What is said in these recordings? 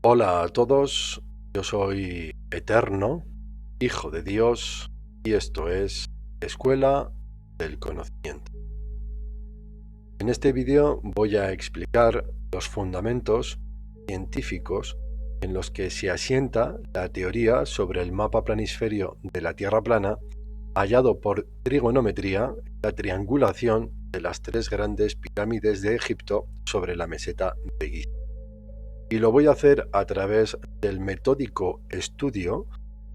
Hola a todos, yo soy Eterno, Hijo de Dios, y esto es Escuela del Conocimiento. En este vídeo voy a explicar los fundamentos científicos en los que se asienta la teoría sobre el mapa planisferio de la Tierra plana, hallado por trigonometría, la triangulación de las tres grandes pirámides de Egipto sobre la meseta de Giza. Y lo voy a hacer a través del metódico estudio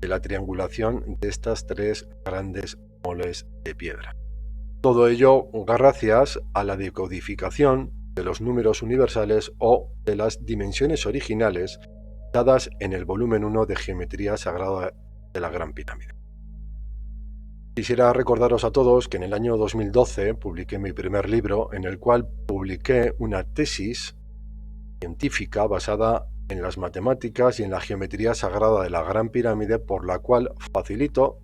de la triangulación de estas tres grandes moles de piedra. Todo ello gracias a la decodificación de los números universales o de las dimensiones originales dadas en el volumen 1 de Geometría Sagrada de la Gran Pirámide. Quisiera recordaros a todos que en el año 2012 publiqué mi primer libro, en el cual publiqué una tesis científica basada en las matemáticas y en la geometría sagrada de la Gran Pirámide, por la cual facilito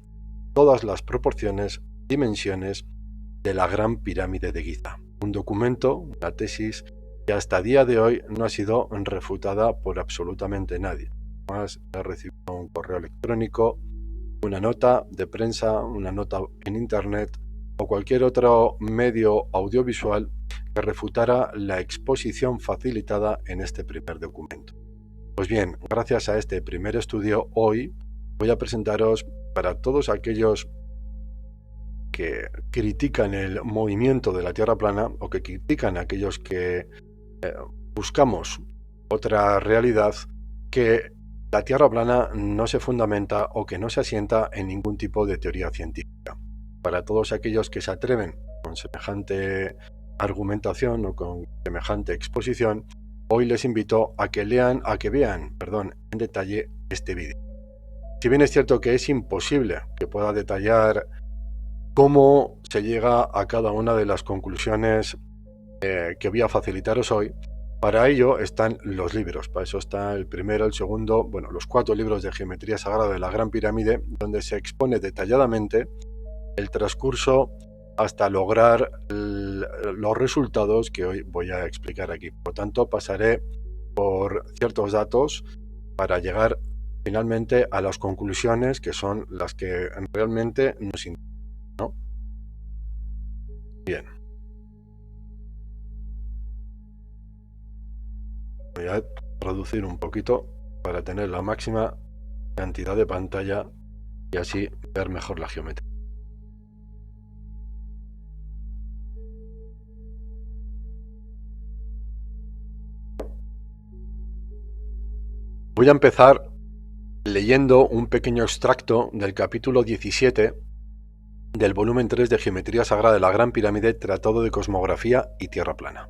todas las proporciones, dimensiones de la Gran Pirámide de Giza. Un documento, una tesis que hasta día de hoy no ha sido refutada por absolutamente nadie. Además, he recibido un correo electrónico, una nota de prensa, una nota en internet o cualquier otro medio audiovisual que refutara la exposición facilitada en este primer documento. Pues bien, gracias a este primer estudio, hoy voy a presentaros, para todos aquellos que critican el movimiento de la Tierra plana o que critican a aquellos que buscamos otra realidad, que la Tierra plana no se fundamenta o que no se asienta en ningún tipo de teoría científica. Para todos aquellos que se atreven con semejante argumentación o con semejante exposición, hoy les invito a que vean en detalle este vídeo. Si bien es cierto que es imposible que pueda detallar cómo se llega a cada una de las conclusiones que voy a facilitaros hoy, para ello están los libros. Para eso está el primero, el segundo, los 4 libros de Geometría Sagrada de la Gran Pirámide, donde se expone detalladamente el transcurso hasta lograr los resultados que hoy voy a explicar aquí. Por lo tanto, pasaré por ciertos datos para llegar finalmente a las conclusiones, que son las que realmente nos interesan, ¿no? Bien. Voy a reducir un poquito para tener la máxima cantidad de pantalla y así ver mejor la geometría. Voy a empezar leyendo un pequeño extracto del capítulo 17 del volumen 3 de Geometría Sagrada de la Gran Pirámide, Tratado de Cosmografía y Tierra Plana.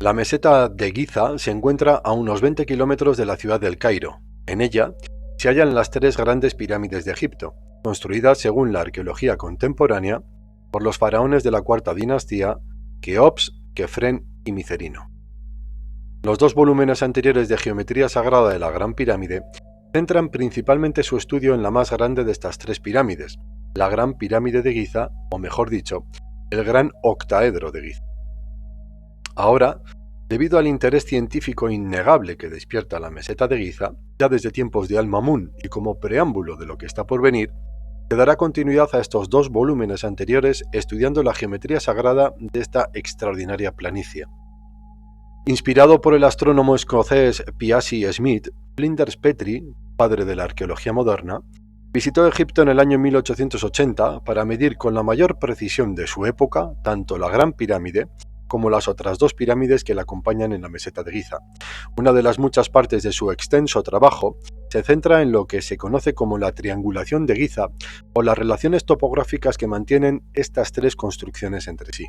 La meseta de Giza se encuentra a unos 20 kilómetros de la ciudad del Cairo. En ella se hallan las tres grandes pirámides de Egipto, construidas según la arqueología contemporánea por los faraones de la cuarta dinastía, Keops, Kefren y Micerino. Los dos volúmenes anteriores de Geometría Sagrada de la Gran Pirámide centran principalmente su estudio en la más grande de estas tres pirámides, la Gran Pirámide de Giza, o mejor dicho, el Gran Octaedro de Giza. Ahora, debido al interés científico innegable que despierta la meseta de Giza, ya desde tiempos de Al-Mamun y como preámbulo de lo que está por venir, se dará continuidad a estos dos volúmenes anteriores estudiando la geometría sagrada de esta extraordinaria planicie. Inspirado por el astrónomo escocés Piazzi Smyth, Flinders Petrie, padre de la arqueología moderna, visitó Egipto en el año 1880 para medir con la mayor precisión de su época tanto la Gran Pirámide como las otras dos pirámides que la acompañan en la meseta de Giza. Una de las muchas partes de su extenso trabajo se centra en lo que se conoce como la triangulación de Giza o las relaciones topográficas que mantienen estas tres construcciones entre sí.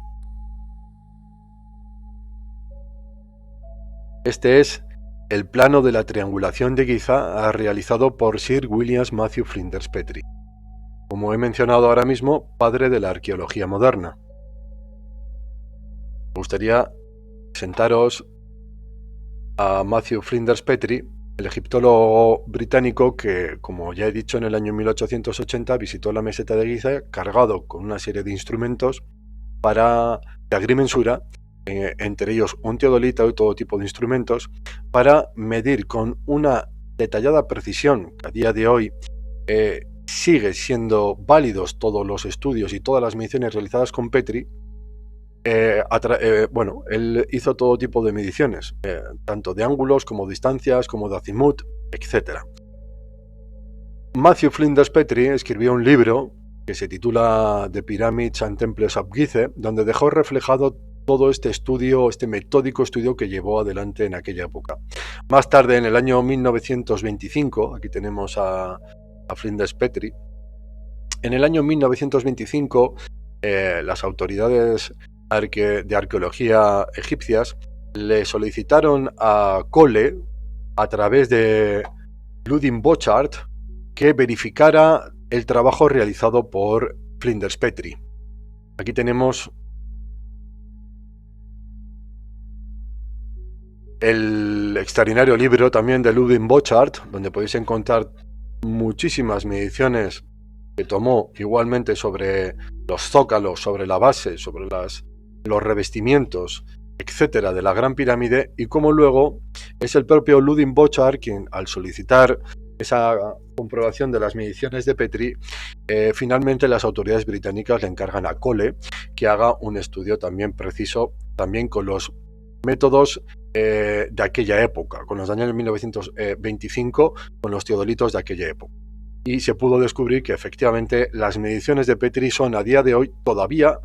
Este es el plano de la triangulación de Giza realizado por Sir William Matthew Flinders Petrie, como he mencionado ahora mismo, padre de la arqueología moderna. Me gustaría presentaros a Matthew Flinders Petrie, el egiptólogo británico que, como ya he dicho, en el año 1880 visitó la meseta de Giza cargado con una serie de instrumentos de agrimensura entre ellos un teodolito y todo tipo de instrumentos, para medir con una detallada precisión, que a día de hoy sigue siendo válidos todos los estudios y todas las mediciones realizadas con Petri. Bueno, él hizo todo tipo de mediciones, tanto de ángulos como distancias, como de azimut, etc. Matthew Flinders Petrie escribió un libro que se titula The Pyramids and Temples of Gizeh, donde dejó reflejado todo este estudio, este metódico estudio que llevó adelante en aquella época. Más tarde, en el año 1925, aquí tenemos a Flinders Petrie, en el año 1925 las autoridades de arqueología egipcias le solicitaron a Cole, a través de Ludwig Borchardt, que verificara el trabajo realizado por Flinders Petrie. Aquí tenemos el extraordinario libro también de Ludwig Borchardt, donde podéis encontrar muchísimas mediciones que tomó igualmente sobre los zócalos, sobre la base, sobre los revestimientos, etcétera, de la Gran Pirámide, y cómo luego es el propio Ludwig Borchardt quien, al solicitar esa comprobación de las mediciones de Petrie, finalmente las autoridades británicas le encargan a Cole que haga un estudio también preciso, también con los métodos de aquella época, con los años 1925, con los teodolitos de aquella época. Y se pudo descubrir que efectivamente las mediciones de Petrie son a día de hoy todavía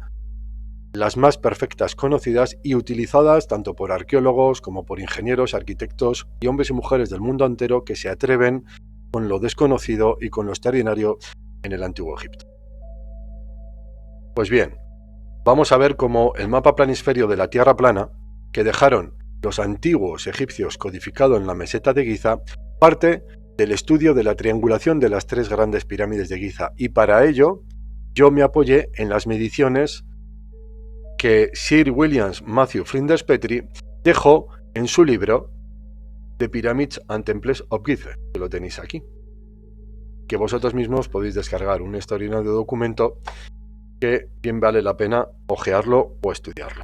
las más perfectas conocidas y utilizadas tanto por arqueólogos como por ingenieros, arquitectos y hombres y mujeres del mundo entero que se atreven con lo desconocido y con lo extraordinario en el Antiguo Egipto. Pues bien, vamos a ver cómo el mapa planisferio de la Tierra plana, que dejaron los antiguos egipcios codificado en la meseta de Giza, parte del estudio de la triangulación de las tres grandes pirámides de Giza, y para ello yo me apoyé en las mediciones que Sir William Matthew Flinders Petrie dejó en su libro The Pyramids and Temples of Gizeh, que lo tenéis aquí, que vosotros mismos podéis descargar, un extraordinario documento que bien vale la pena ojearlo o estudiarlo.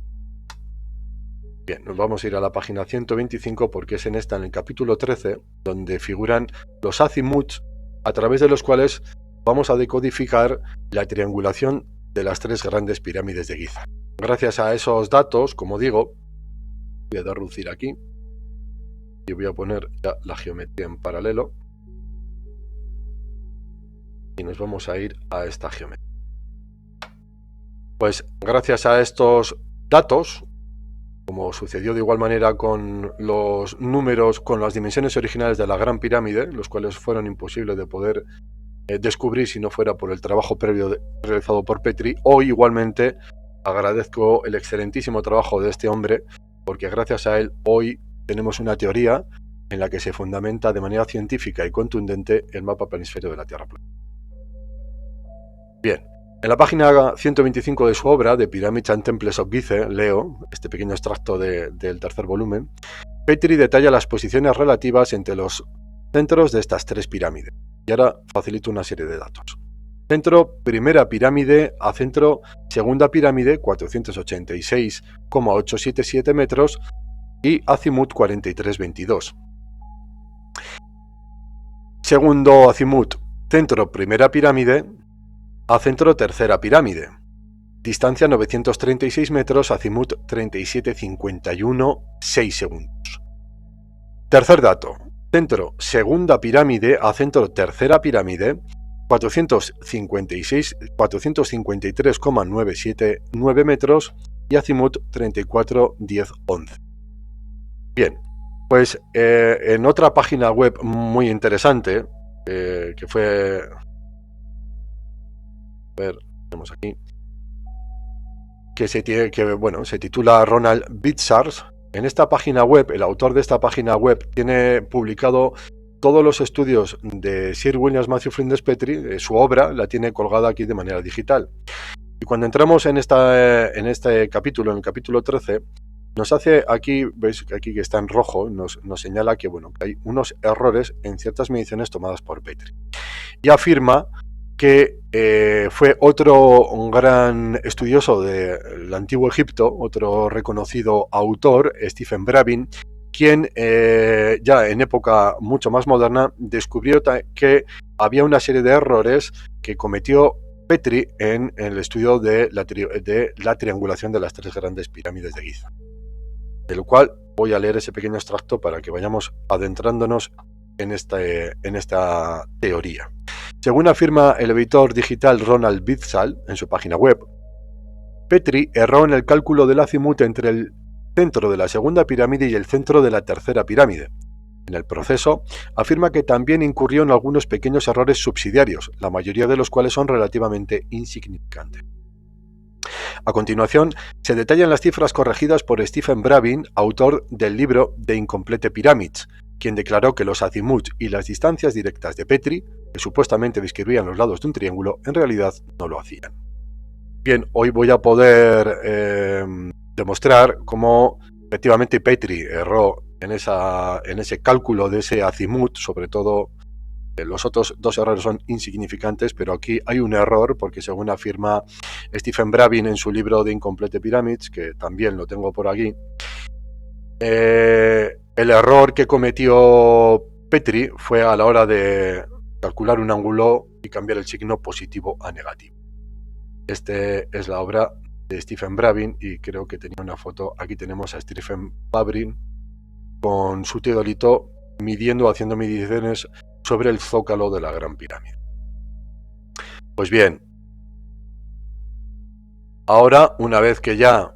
Bien, nos vamos a ir a la página 125 porque es en el capítulo 13, donde figuran los azimuts a través de los cuales vamos a decodificar la triangulación de las tres grandes pirámides de Giza. Gracias a esos datos, como digo, voy a reducir aquí y voy a poner ya la geometría en paralelo y nos vamos a ir a esta geometría. Pues gracias a estos datos, como sucedió de igual manera con los números, con las dimensiones originales de la Gran Pirámide, los cuales fueron imposibles de poder descubrir si no fuera por el trabajo previo realizado por Petrie, hoy igualmente agradezco el excelentísimo trabajo de este hombre, porque gracias a él hoy tenemos una teoría en la que se fundamenta de manera científica y contundente el mapa planisferio de la Tierra plana. Bien, en la página 125 de su obra, The Pyramids and Temples of Gizeh, leo este pequeño extracto del tercer volumen. Petrie detalla las posiciones relativas entre los centros de estas tres pirámides. Y ahora facilito una serie de datos. Centro primera pirámide a centro segunda pirámide, 486,877 metros, y azimut 43,22. Segundo azimut, centro primera pirámide a centro tercera pirámide, distancia 936 metros, azimut 37,51, 6 segundos. Tercer dato, centro segunda pirámide a centro tercera pirámide, 453,979 metros y azimut 34,10,11. Bien, pues en otra página web muy interesante, que fue... A ver, tenemos aquí, que se titula Ronald Bitzars. En esta página web, el autor de esta página web tiene publicado todos los estudios de Sir William Matthew Flinders Petrie, su obra la tiene colgada aquí de manera digital. Y cuando entramos en este capítulo, en el capítulo 13, nos hace aquí, veis que aquí que está en rojo, nos señala que, que hay unos errores en ciertas mediciones tomadas por Petrie. Y afirma que fue otro gran estudioso del Antiguo Egipto, otro reconocido autor, Stephen Bravin, quien ya en época mucho más moderna descubrió que había una serie de errores que cometió Petrie en el estudio de la triangulación de las tres grandes pirámides de Giza. De lo cual voy a leer ese pequeño extracto para que vayamos adentrándonos en esta teoría. Según afirma el editor digital Ronald Bitzal en su página web, Petrie erró en el cálculo del azimut entre el centro de la segunda pirámide y el centro de la tercera pirámide. En el proceso, afirma que también incurrió en algunos pequeños errores subsidiarios, la mayoría de los cuales son relativamente insignificantes. A continuación, se detallan las cifras corregidas por Stephen Bravin, autor del libro The Incomplete Pyramids, quien declaró que los azimuts y las distancias directas de Petrie, que supuestamente describían los lados de un triángulo, en realidad no lo hacían. Bien, hoy voy a poder demostrar cómo efectivamente Petrie erró en ese cálculo de ese azimut, sobre todo. Los otros dos errores son insignificantes, pero aquí hay un error porque, según afirma Stephen Bravin en su libro The Incomplete Pyramids, que también lo tengo por aquí, el error que cometió Petrie fue a la hora de calcular un ángulo y cambiar el signo positivo a negativo. Esta es la obra de Stephen Bravin y creo que tenía una foto. Aquí tenemos a Stephen Bravin con su teodolito haciendo mediciones sobre el zócalo de la Gran Pirámide. Pues bien, ahora, una vez que ya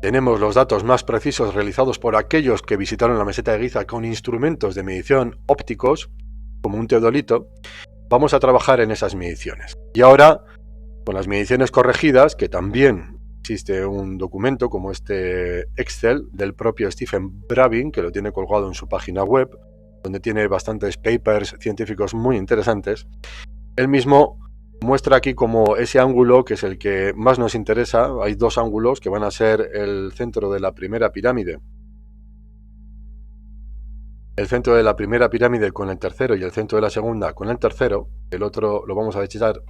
tenemos los datos más precisos realizados por aquellos que visitaron la meseta de Giza con instrumentos de medición ópticos, como un teodolito, vamos a trabajar en esas mediciones. Y ahora, con las mediciones corregidas, que también existe un documento como este Excel del propio Stephen Bravin, que lo tiene colgado en su página web, donde tiene bastantes papers científicos muy interesantes. Él mismo muestra aquí como ese ángulo, que es el que más nos interesa. Hay dos ángulos que van a ser el centro de la primera pirámide. El centro de la primera pirámide con el tercero y el centro de la segunda con el tercero. El otro lo vamos a desechar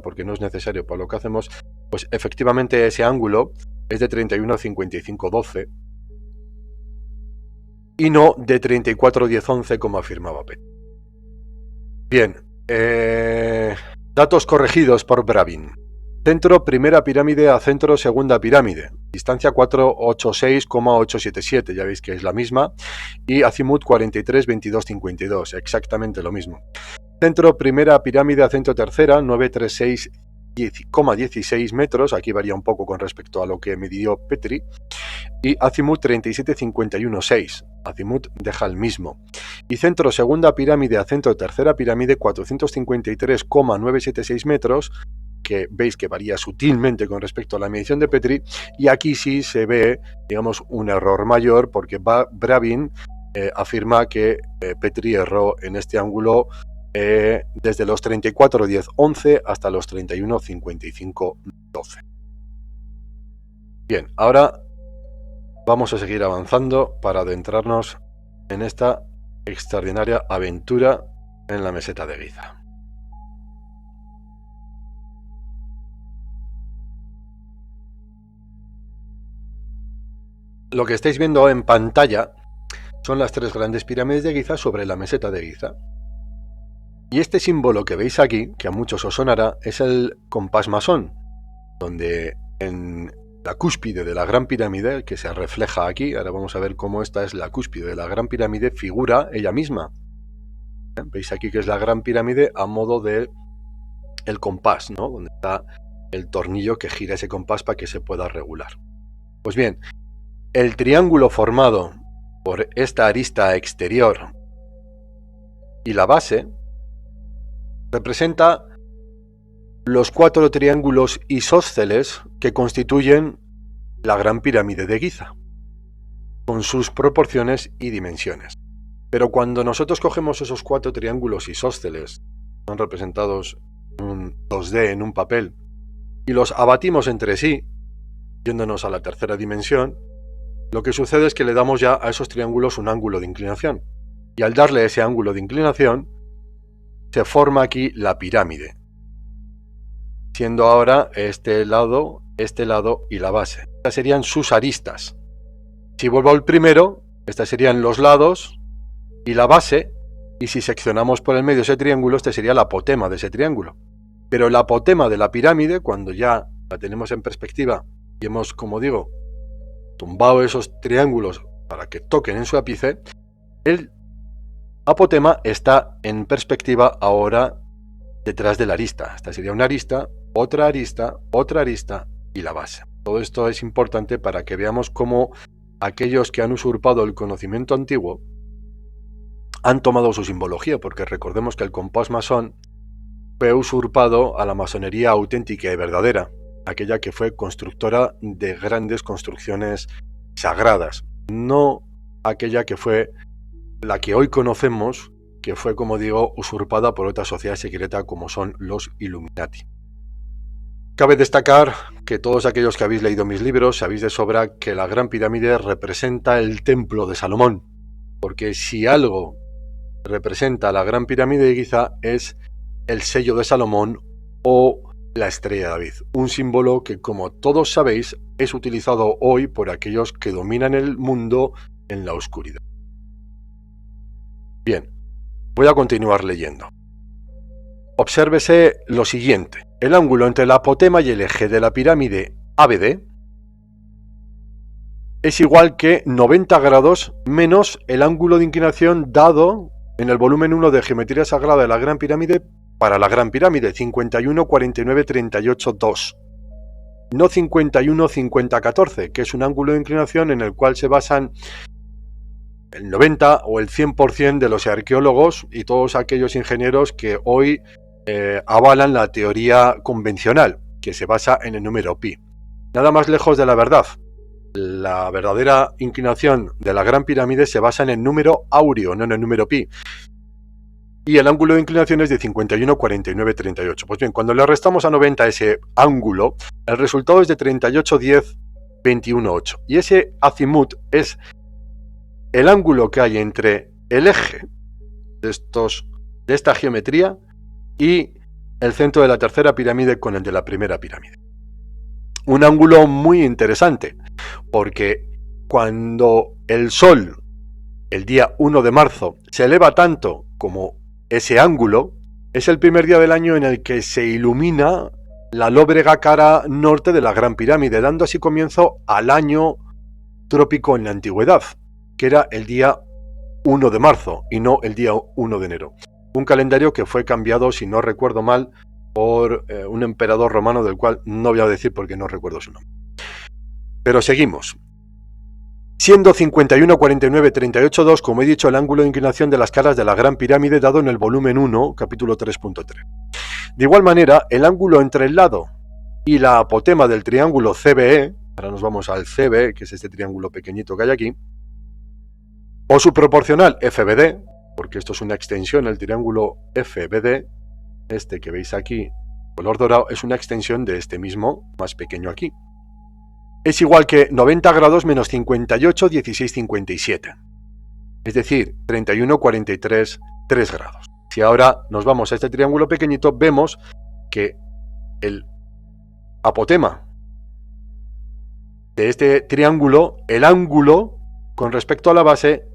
porque no es necesario para lo que hacemos. Pues efectivamente ese ángulo es de 31,5512 y no de 34,1011 como afirmaba Petrie. Bien, datos corregidos por Bravin. Centro primera pirámide a centro segunda pirámide. Distancia 486,877, ya veis que es la misma. Y azimut 43,2252, exactamente lo mismo. Centro primera pirámide a centro tercera, 936,16 metros. Aquí varía un poco con respecto a lo que midió Petrie. Y azimut 37,516. Azimut deja el mismo. Y centro segunda pirámide a centro tercera pirámide, 453,976 metros, que veis que varía sutilmente con respecto a la medición de Petrie, y aquí sí se ve, digamos, un error mayor, porque Bravin afirma que Petrie erró en este ángulo desde los 34,1011 hasta los 31,5512. Bien, ahora vamos a seguir avanzando para adentrarnos en esta extraordinaria aventura en la meseta de Giza. Lo que estáis viendo en pantalla son las tres grandes pirámides de Giza sobre la meseta de Giza. Y este símbolo que veis aquí, que a muchos os sonará, es el compás masón, donde en la cúspide de la Gran Pirámide, que se refleja aquí, ahora vamos a ver cómo esta es la cúspide de la Gran Pirámide, figura ella misma. Veis aquí que es la Gran Pirámide a modo de el compás, ¿no? Donde está el tornillo que gira ese compás para que se pueda regular. Pues bien, el triángulo formado por esta arista exterior y la base representa los 4 triángulos isósceles que constituyen la Gran Pirámide de Giza, con sus proporciones y dimensiones. Pero cuando nosotros cogemos esos 4 triángulos isósceles, son representados en un 2D en un papel, y los abatimos entre sí, yéndonos a la tercera dimensión, lo que sucede es que le damos ya a esos triángulos un ángulo de inclinación. Y al darle ese ángulo de inclinación, se forma aquí la pirámide. siendo ahora este lado y la base. Estas serían sus aristas. Si vuelvo al primero, estas serían los lados y la base, y si seccionamos por el medio ese triángulo, este sería el apotema de ese triángulo. Pero el apotema de la pirámide, cuando ya la tenemos en perspectiva y hemos, como digo, tumbado esos triángulos para que toquen en su ápice, el apotema está en perspectiva ahora detrás de la arista. Esta sería una arista, otra arista y la base. Todo esto es importante para que veamos cómo aquellos que han usurpado el conocimiento antiguo han tomado su simbología, porque recordemos que el compás masón fue usurpado a la masonería auténtica y verdadera, aquella que fue constructora de grandes construcciones sagradas, no aquella que fue la que hoy conocemos, que fue, como digo, usurpada por otra sociedad secreta como son los Illuminati. Cabe destacar que todos aquellos que habéis leído mis libros sabéis de sobra que la Gran Pirámide representa el templo de Salomón, porque si algo representa la Gran Pirámide de Giza es el sello de Salomón o la estrella de David, un símbolo que, como todos sabéis, es utilizado hoy por aquellos que dominan el mundo en la oscuridad. Bien, voy a continuar leyendo. Obsérvese lo siguiente: el ángulo entre el apotema y el eje de la pirámide ABD es igual que 90 grados menos el ángulo de inclinación dado en el volumen 1 de Geometría Sagrada de la Gran Pirámide para la Gran Pirámide, 51, 49, 38, 2. No 51, 50, 14, que es un ángulo de inclinación en el cual se basan el 90 o el 100% de los arqueólogos y todos aquellos ingenieros que hoy avalan la teoría convencional, que se basa en el número pi. Nada más lejos de la verdad. La verdadera inclinación de la Gran Pirámide se basa en el número áureo, no en el número pi. Y el ángulo de inclinación es de 51, 49, 38. Pues bien, cuando le restamos a 90 ese ángulo, el resultado es de 38, 10, 21, 8. Y ese azimut es el ángulo que hay entre el eje de esta geometría y el centro de la tercera pirámide con el de la primera pirámide. Un ángulo muy interesante, porque cuando el Sol, el día 1 de marzo, se eleva tanto como ese ángulo, es el primer día del año en el que se ilumina la lóbrega cara norte de la Gran Pirámide, dando así comienzo al año trópico en la antigüedad, que era el día 1 de marzo y no el día 1 de enero. Un calendario que fue cambiado, si no recuerdo mal, por un emperador romano del cual no voy a decir porque no recuerdo su nombre. Pero seguimos. Siendo 51, 49, 38, 2, como he dicho, el ángulo de inclinación de las caras de la Gran Pirámide dado en el volumen 1, capítulo 3.3. De igual manera, el ángulo entre el lado y la apotema del triángulo CBE, ahora nos vamos al CBE, que es este triángulo pequeñito que hay aquí, o su proporcional FBD, porque esto es una extensión, el triángulo FBD, este que veis aquí, color dorado, es una extensión de este mismo, más pequeño aquí. Es igual que 90 grados menos 58, 16, 57. Es decir, 31, 43, 3 grados. Si ahora nos vamos a este triángulo pequeñito, vemos que el apotema de este triángulo, el ángulo con respecto a la base,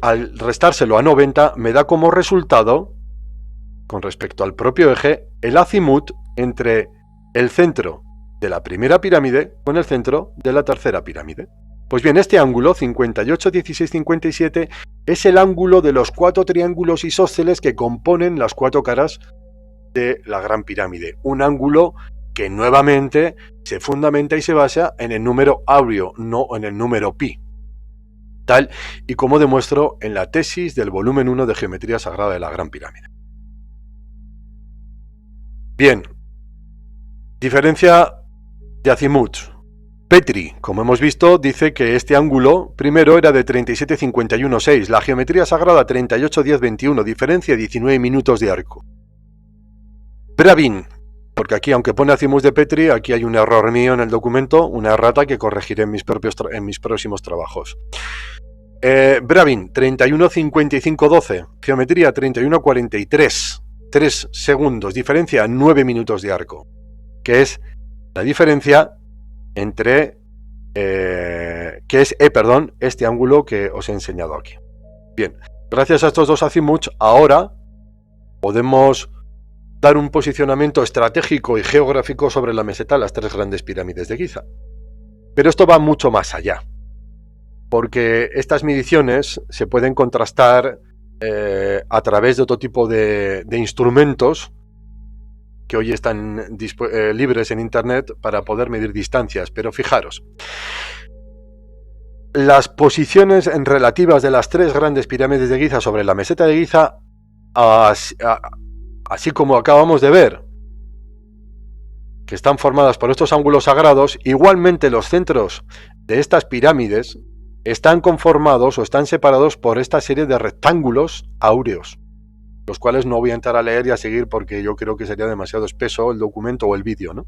al restárselo a 90, me da como resultado, con respecto al propio eje, el azimut entre el centro de la primera pirámide con el centro de la tercera pirámide. Pues bien, este ángulo, 58, 16, 57, es el ángulo de los 4 triángulos isósceles que componen las 4 caras de la Gran Pirámide. Un ángulo que nuevamente se fundamenta y se basa en el número áureo, no en el número pi. Tal y como demuestro en la tesis del volumen 1 de Geometría Sagrada de la Gran Pirámide. Bien, diferencia de azimuts. Petri, como hemos visto, dice que este ángulo primero era de 37,51,6, la Geometría Sagrada 38,10,21, diferencia 19 minutos de arco. Bravin, porque aquí aunque pone azimuts de Petri, aquí hay un error mío en el documento, una errata que corregiré en mis próximos trabajos. Bravin, 31,55,12, Geometría 31,43, 3 segundos, diferencia 9 minutos de arco, que es la diferencia entre este ángulo que os he enseñado aquí. Bien, gracias a estos dos azimuths ahora podemos dar un posicionamiento estratégico y geográfico sobre la meseta de las 3 grandes pirámides de Giza. Pero esto va mucho más allá, porque estas mediciones se pueden contrastar a través de otro tipo de instrumentos que hoy están libres en internet para poder medir distancias. Pero fijaros, las posiciones relativas de las 3 grandes pirámides de Giza sobre la meseta de Giza, así como acabamos de ver, que están formadas por estos ángulos sagrados, igualmente los centros de estas pirámides están conformados o están separados por esta serie de rectángulos áureos, los cuales no voy a entrar a leer y a seguir porque yo creo que sería demasiado espeso el documento o el vídeo, ¿no?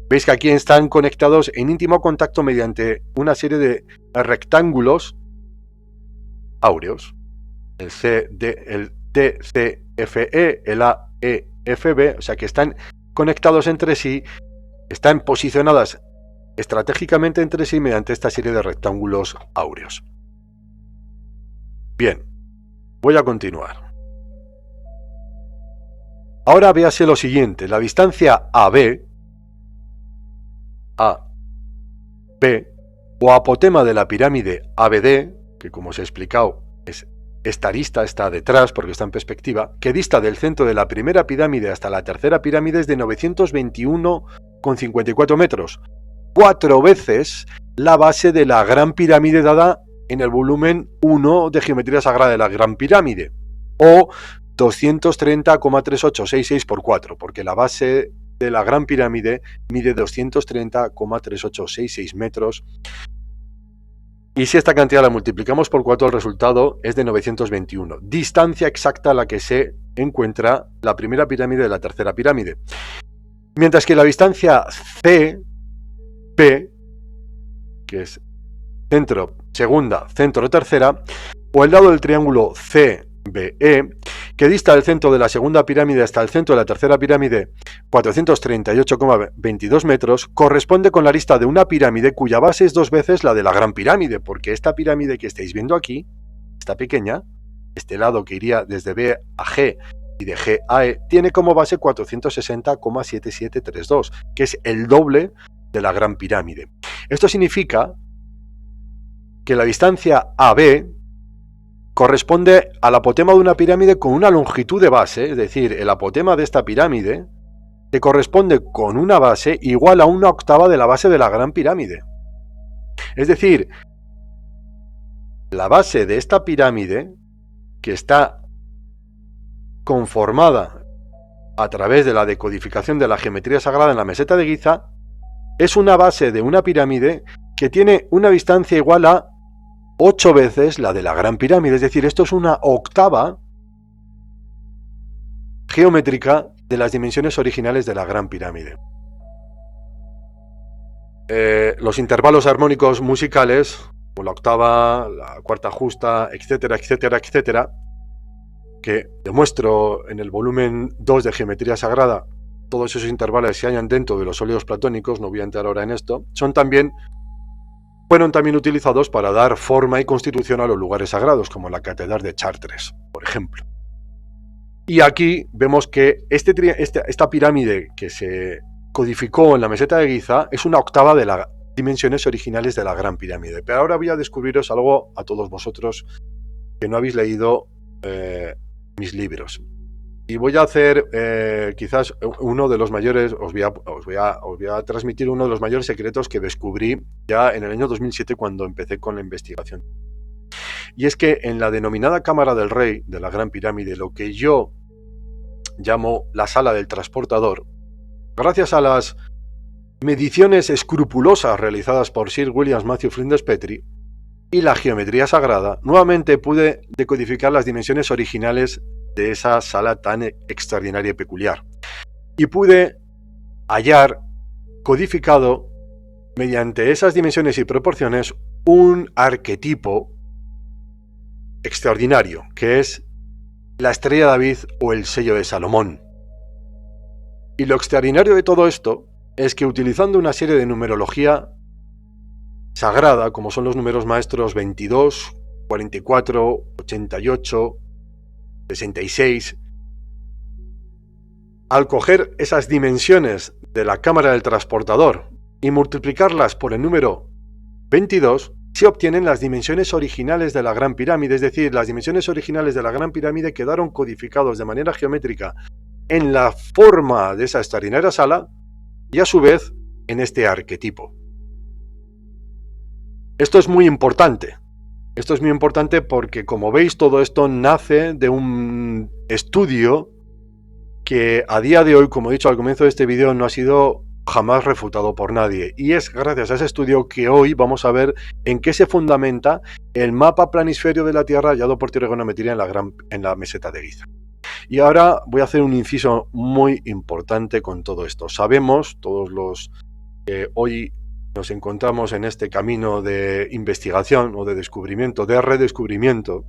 Veis que aquí están conectados en íntimo contacto mediante una serie de rectángulos áureos, el DCFE, el AEFB, o sea que están conectados entre sí, están posicionadas estratégicamente entre sí mediante esta serie de rectángulos áureos. Bien, voy a continuar. Ahora véase lo siguiente, la distancia AB, o apotema de la pirámide ABD, que como os he explicado es esta arista, está detrás porque está en perspectiva, que dista del centro de la primera pirámide hasta la tercera pirámide es de 921,54 metros, 4 veces la base de la Gran Pirámide dada en el volumen 1 de Geometría Sagrada de la Gran Pirámide, o 230,3866 por 4, porque la base de la Gran Pirámide mide 230,3866 metros. Y si esta cantidad la multiplicamos por 4, el resultado es de 921, distancia exacta a la que se encuentra la primera pirámide de la tercera pirámide. Mientras que la distancia CP, que es centro segunda, centro tercera, o el lado del triángulo CBE, que dista del centro de la segunda pirámide hasta el centro de la tercera pirámide 438,22 metros, corresponde con la arista de una pirámide cuya base es 2 veces la de la Gran Pirámide, porque esta pirámide que estáis viendo aquí, esta pequeña, este lado que iría desde B a G y de G a E, tiene como base 460,7732, que es el doble de la Gran Pirámide. Esto significa que la distancia AB corresponde al apotema de una pirámide con una longitud de base, es decir, el apotema de esta pirámide se corresponde con una base igual a 1/8 de la base de la Gran Pirámide. Es decir, la base de esta pirámide, que está conformada a través de la decodificación de la geometría sagrada en la meseta de Giza, es una base de una pirámide que tiene una distancia igual a 8 veces la de la Gran Pirámide, es decir, esto es una octava geométrica de las dimensiones originales de la Gran Pirámide. Los intervalos armónicos musicales, como la octava, la cuarta justa, etcétera, etcétera, etcétera, que demuestro en el volumen 2 de Geometría Sagrada, todos esos intervalos se hallan dentro de los óleos platónicos, no voy a entrar ahora en esto, fueron también utilizados para dar forma y constitución a los lugares sagrados, como la Catedral de Chartres, por ejemplo. Y aquí vemos que esta pirámide que se codificó en la meseta de Giza es una octava de las dimensiones originales de la Gran Pirámide. Pero ahora voy a descubriros algo a todos vosotros que no habéis leído mis libros. Y voy a hacer quizás uno de los mayores, os voy a transmitir uno de los mayores secretos que descubrí ya en el año 2007 cuando empecé con la investigación. Y es que en la denominada Cámara del Rey de la Gran Pirámide, lo que yo llamo la sala del transportador, gracias a las mediciones escrupulosas realizadas por Sir William Matthew Flinders Petrie y la geometría sagrada, nuevamente pude decodificar las dimensiones originales de esa sala tan extraordinaria y peculiar. Y pude hallar codificado mediante esas dimensiones y proporciones un arquetipo extraordinario, que es la estrella de David o el sello de Salomón. Y lo extraordinario de todo esto es que utilizando una serie de numerología sagrada, como son los números maestros 22, 44, 88, 66, al coger esas dimensiones de la cámara del transportador y multiplicarlas por el número 22, se obtienen las dimensiones originales de la Gran Pirámide, es decir, las dimensiones originales de la Gran Pirámide quedaron codificados de manera geométrica en la forma de esa extraordinaria sala y a su vez en este arquetipo. Esto es muy importante. Esto es muy importante porque, como veis, todo esto nace de un estudio que a día de hoy, como he dicho al comienzo de este vídeo, no ha sido jamás refutado por nadie. Y es gracias a ese estudio que hoy vamos a ver en qué se fundamenta el mapa planisferio de la Tierra hallado por trigonometría en la meseta de Giza. Y ahora voy a hacer un inciso muy importante con todo esto. Sabemos, todos los que hoy nos encontramos en este camino de investigación o de descubrimiento, de redescubrimiento,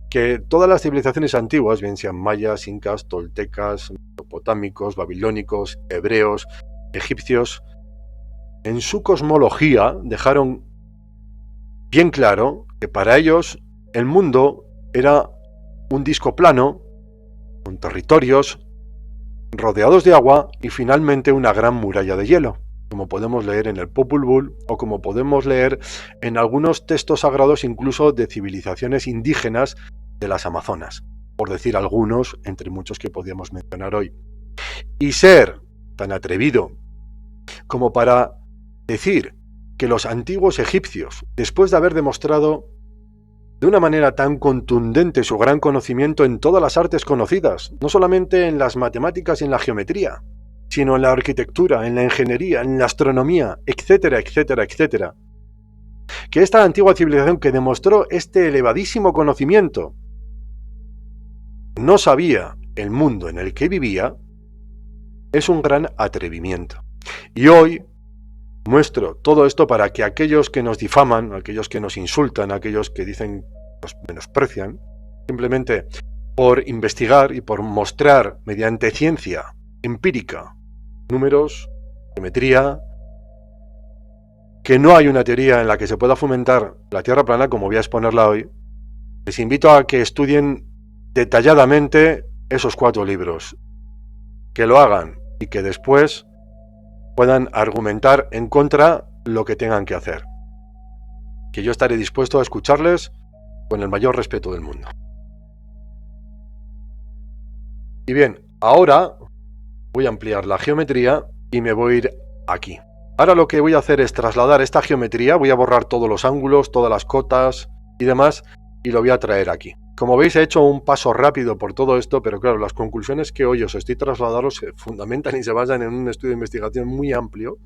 que todas las civilizaciones antiguas, bien sean mayas, incas, toltecas, mesopotámicos, babilónicos, hebreos, egipcios, en su cosmología dejaron bien claro que para ellos el mundo era un disco plano, con territorios rodeados de agua y finalmente una gran muralla de hielo, como podemos leer en el Popol Vuh o como podemos leer en algunos textos sagrados incluso de civilizaciones indígenas de las Amazonas, por decir algunos entre muchos que podíamos mencionar hoy. Y ser tan atrevido como para decir que los antiguos egipcios, después de haber demostrado de una manera tan contundente su gran conocimiento en todas las artes conocidas, no solamente en las matemáticas y en la geometría, sino en la arquitectura, en la ingeniería, en la astronomía, etcétera, etcétera, etcétera, que esta antigua civilización que demostró este elevadísimo conocimiento no sabía el mundo en el que vivía, es un gran atrevimiento. Y hoy muestro todo esto para que aquellos que nos difaman, aquellos que nos insultan, aquellos que dicen nos menosprecian, simplemente por investigar y por mostrar mediante ciencia empírica, números, geometría, que no hay una teoría en la que se pueda fomentar la Tierra plana, como voy a exponerla hoy, les invito a que estudien detalladamente esos 4 libros, que lo hagan y que después puedan argumentar en contra lo que tengan que hacer. Que yo estaré dispuesto a escucharles con el mayor respeto del mundo. Y bien, ahora voy a ampliar la geometría y me voy a ir aquí. Ahora lo que voy a hacer es trasladar esta geometría, voy a borrar todos los ángulos, todas las cotas y demás, y lo voy a traer aquí. Como veis, he hecho un paso rápido por todo esto, pero claro, las conclusiones que hoy os estoy trasladando se fundamentan y se basan en un estudio de investigación muy amplio,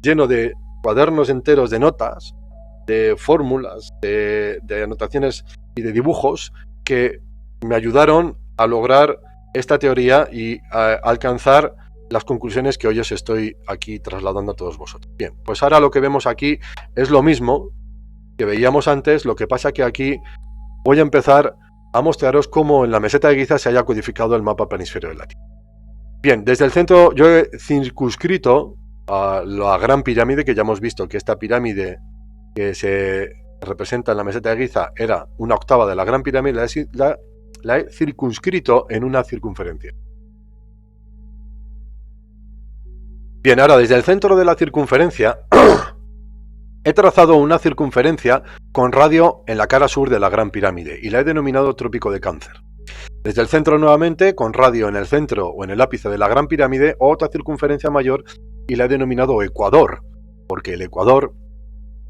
lleno de cuadernos enteros de notas, de fórmulas, de anotaciones y de dibujos que me ayudaron a lograr esta teoría y a alcanzar las conclusiones que hoy os estoy aquí trasladando a todos vosotros. Bien, pues ahora lo que vemos aquí es lo mismo que veíamos antes, lo que pasa que aquí voy a empezar a mostraros cómo en la meseta de Giza se haya codificado el mapa planisferio de la Tierra. Bien, desde el centro yo he circunscrito a la Gran Pirámide, que ya hemos visto que esta pirámide que se representa en la meseta de Giza era una octava de la Gran Pirámide, la he circunscrito en una circunferencia. Bien, ahora desde el centro de la circunferencia he trazado una circunferencia con radio en la cara sur de la Gran Pirámide y la he denominado Trópico de Cáncer. Desde el centro nuevamente, con radio en el centro o en el ápice de la Gran Pirámide, otra circunferencia mayor y la he denominado Ecuador, porque el Ecuador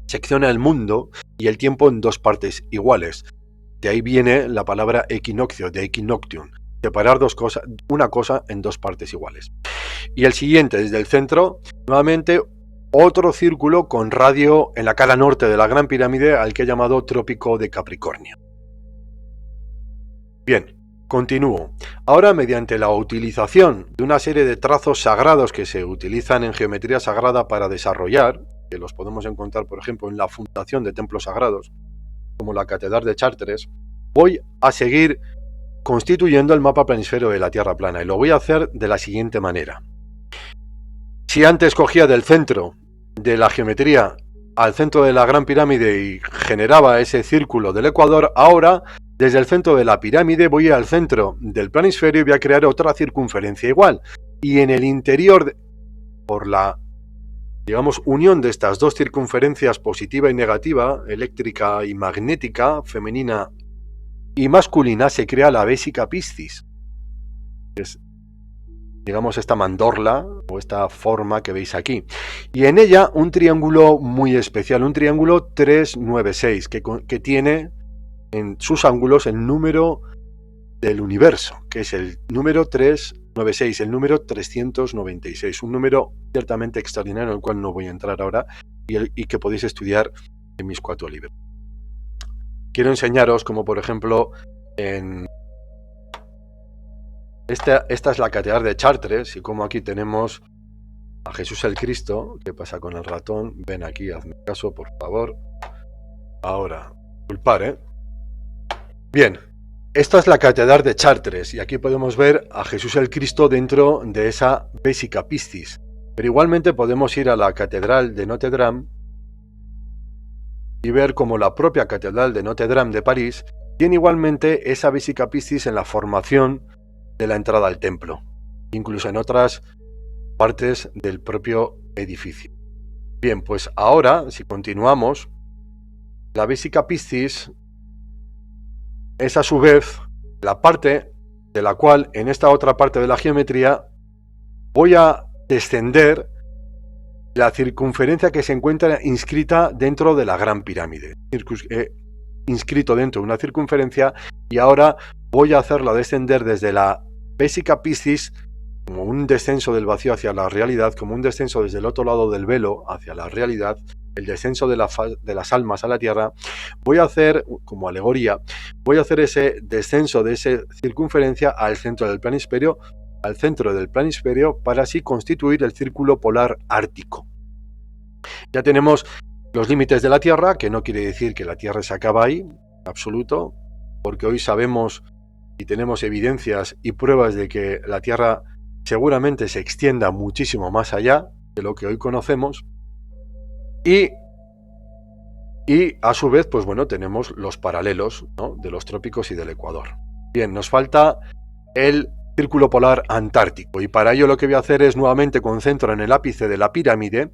secciona el mundo y el tiempo en 2 partes iguales. De ahí viene la palabra equinoccio, de equinoctium, separar una cosa en 2 partes iguales. Y el siguiente, desde el centro, nuevamente otro círculo con radio en la cara norte de la Gran Pirámide, al que he llamado Trópico de Capricornio. Bien, continúo. Ahora, mediante la utilización de una serie de trazos sagrados que se utilizan en geometría sagrada para desarrollar, que los podemos encontrar, por ejemplo, en la fundación de templos sagrados, como la Catedral de Chartres, voy a seguir constituyendo el mapa planisférico de la Tierra plana. Y lo voy a hacer de la siguiente manera. Si antes cogía del centro de la geometría al centro de la Gran Pirámide y generaba ese círculo del Ecuador, ahora desde el centro de la pirámide voy al centro del planisferio y voy a crear otra circunferencia igual. Y en el interior, por la, digamos, unión de estas dos circunferencias positiva y negativa, eléctrica y magnética, femenina y masculina, se crea la Vesica Piscis. Es, digamos, esta mandorla o esta forma que veis aquí. Y en ella un triángulo muy especial, un triángulo 396, que tiene en sus ángulos el número del universo, que es el número 396, el número 396, un número ciertamente extraordinario en el cual no voy a entrar ahora y que podéis estudiar en mis 4 libros. Quiero enseñaros como por ejemplo en esta es la catedral de Chartres y como aquí tenemos a Jesús el Cristo. ¿Qué pasa con el ratón? Ven aquí, hazme caso por favor. Ahora, disculpar, Bien, esta es la catedral de Chartres y aquí podemos ver a Jesús el Cristo dentro de esa Vesica Piscis. Pero igualmente podemos ir a la catedral de Notre Dame y ver como la propia catedral de Notre Dame de París tiene igualmente esa Vesica Piscis en la formación de la entrada al templo, incluso en otras partes del propio edificio. Bien, pues ahora, si continuamos, la Vesica Piscis es a su vez la parte de la cual en esta otra parte de la geometría voy a descender la circunferencia que se encuentra inscrita dentro de la Gran Pirámide. Inscrito dentro de una circunferencia y ahora voy a hacerla descender desde la Vesica Piscis como un descenso del vacío hacia la realidad, como un descenso desde el otro lado del velo hacia la realidad, el descenso de las almas a la tierra. Voy a hacer, como alegoría, voy a hacer ese descenso de esa circunferencia al centro del planisferio, para así constituir el círculo polar ártico. Ya tenemos los límites de la Tierra, que no quiere decir que la Tierra se acaba ahí, en absoluto, porque hoy sabemos y tenemos evidencias y pruebas de que la Tierra seguramente se extienda muchísimo más allá de lo que hoy conocemos. Y a su vez, pues bueno, tenemos los paralelos, ¿no?, de los trópicos y del Ecuador. Bien, nos falta el círculo polar antártico y para ello lo que voy a hacer es nuevamente concentro en el ápice de la pirámide,